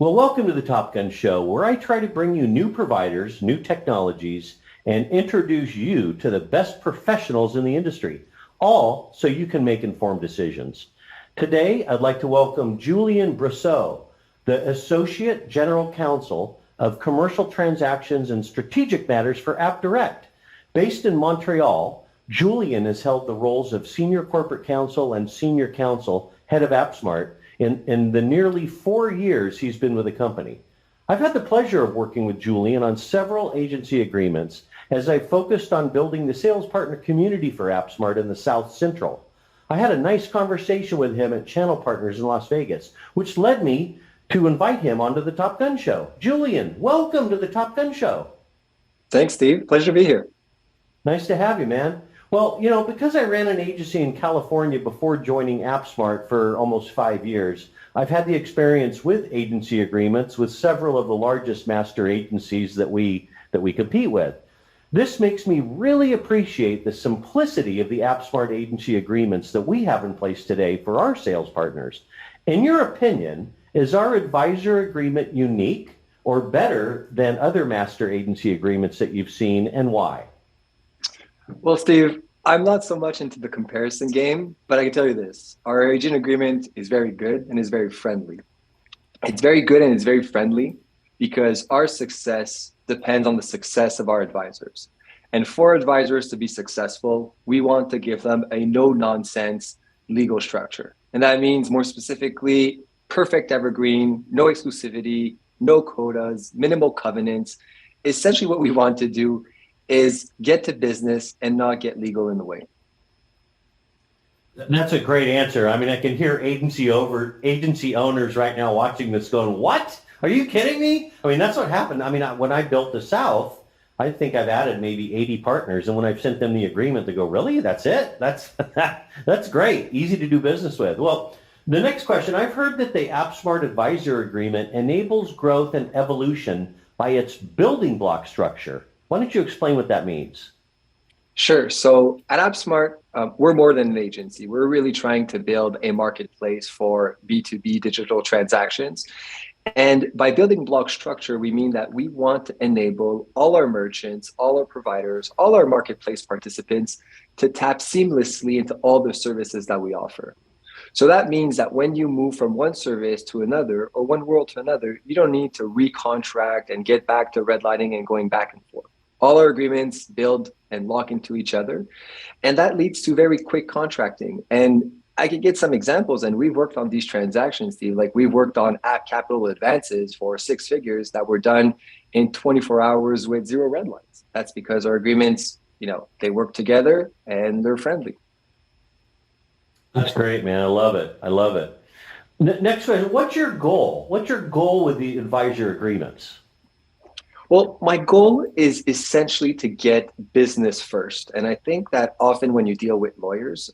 Well, welcome to the Top Gun Show, where I try to bring you new providers, new technologies, and introduce you to the best professionals in the industry, all so you can make informed decisions. Today, I'd like to welcome Julien Brosseau, the Associate General Counsel of Commercial Transactions and Strategic Matters for AppDirect. Based in Montreal, Julien has held the roles of Senior Corporate Counsel and Senior Counsel, Head of AppSmart, in the nearly 4 years he's been with the company. I've had the pleasure of working with Julien on several agency agreements as I focused on building the sales partner community for AppSmart in the South Central. I had a nice conversation with him at Channel Partners in Las Vegas, which led me to invite him onto the Top Gun Show. Julien, welcome to the Top Gun Show. Thanks, Steve. Pleasure to be here. Nice to have you, man. Well, because I ran an agency in California before joining AppSmart for almost 5 years, I've had the experience with agency agreements with several of the largest master agencies that we compete with. This makes me really appreciate the simplicity of the AppSmart agency agreements that we have in place today for our sales partners. In your opinion, is our advisor agreement unique or better than other master agency agreements that you've seen, and why? Well, Steve, I'm not so much into the comparison game, but I can tell you this. Our agent agreement is very good and is very friendly. It's very good and it's very friendly because our success depends on the success of our advisors. And for advisors to be successful, we want to give them a no-nonsense legal structure. And that means, more specifically, perfect evergreen, no exclusivity, no quotas, minimal covenants. Essentially, what we want to do is get to business and not get legal in the way. That's a great answer. I mean, I can hear agency owners right now watching this going, "What? Are you kidding me?" I mean, that's what happened. I mean, when I built the South, I think I've added maybe 80 partners, and when I've sent them the agreement, they go, "Really? That's it? That's great. Easy to do business with." Well, the next question, I've heard that the AppSmart Advisor Agreement enables growth and evolution by its building block structure. Why don't you explain what that means? Sure. So at AppSmart, we're more than an agency. We're really trying to build a marketplace for B2B digital transactions. And by building block structure, we mean that we want to enable all our merchants, all our providers, all our marketplace participants to tap seamlessly into all the services that we offer. So that means that when you move from one service to another or one world to another, you don't need to recontract and get back to redlining and going back and forth. All our agreements build and lock into each other. And that leads to very quick contracting. And I could get some examples, and we've worked on these transactions, Steve. Like, we've worked on app capital advances for 6 figures that were done in 24 hours with 0 red lines. That's because our agreements, they work together and they're friendly. That's great, man. I love it. I love it. Next question, what's your goal? What's your goal with the advisor agreements? Well, my goal is essentially to get business first. And I think that often when you deal with lawyers,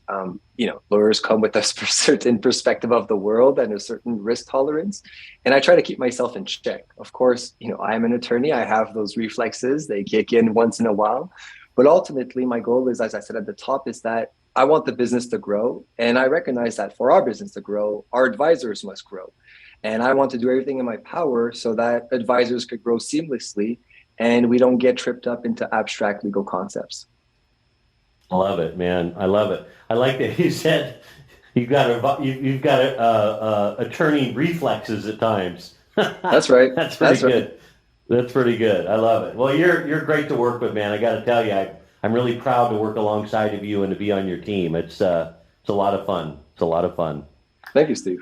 lawyers come with a certain perspective of the world and a certain risk tolerance. And I try to keep myself in check. Of course, I'm an attorney. I have those reflexes. They kick in once in a while. But ultimately, my goal is, as I said at the top, is that I want the business to grow. And I recognize that for our business to grow, our advisors must grow. And I want to do everything in my power so that advisors could grow seamlessly and we don't get tripped up into abstract legal concepts. I love it, man. I love it. I like that you said you've got attorney reflexes at times. That's right. That's pretty That's good. right. That's pretty good. I love it. Well, you're great to work with, man. I got to tell you, I'm really proud to work alongside of you and to be on your team. It's a lot of fun. It's a lot of fun. Thank you, Steve.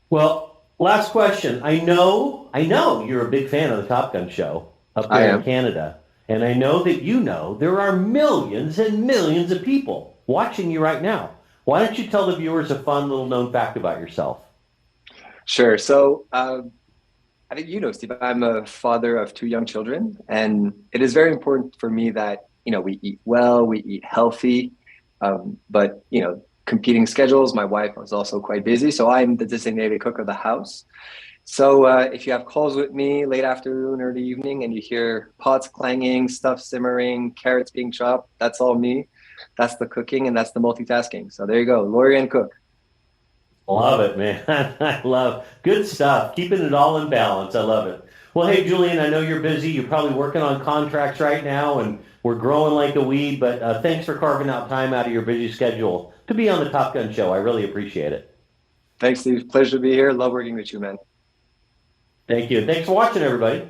Well, last question. I know you're a big fan of the Top Gun show up there in Canada. And I know that there are millions and millions of people watching you right now. Why don't you tell the viewers a fun little known fact about yourself? Sure. So I think Steve, I'm a father of 2 young children. And it is very important for me that, we eat well, we eat healthy. But competing schedules. My wife was also quite busy, so I'm the designated cook of the house. So if you have calls with me late afternoon, early evening, and you hear pots clanging, stuff simmering, carrots being chopped, that's all me. That's the cooking and that's the multitasking. So there you go, lawyer and cook. Love it, man. I love good stuff. Keeping it all in balance. I love it. Well, hey, Julian, I know you're busy. You're probably working on contracts right now, and we're growing like a weed, but thanks for carving out time out of your busy schedule to be on the Top Gun Show. I really appreciate it. Thanks, Steve. Pleasure to be here. Love working with you, man. Thank you. Thanks for watching, everybody.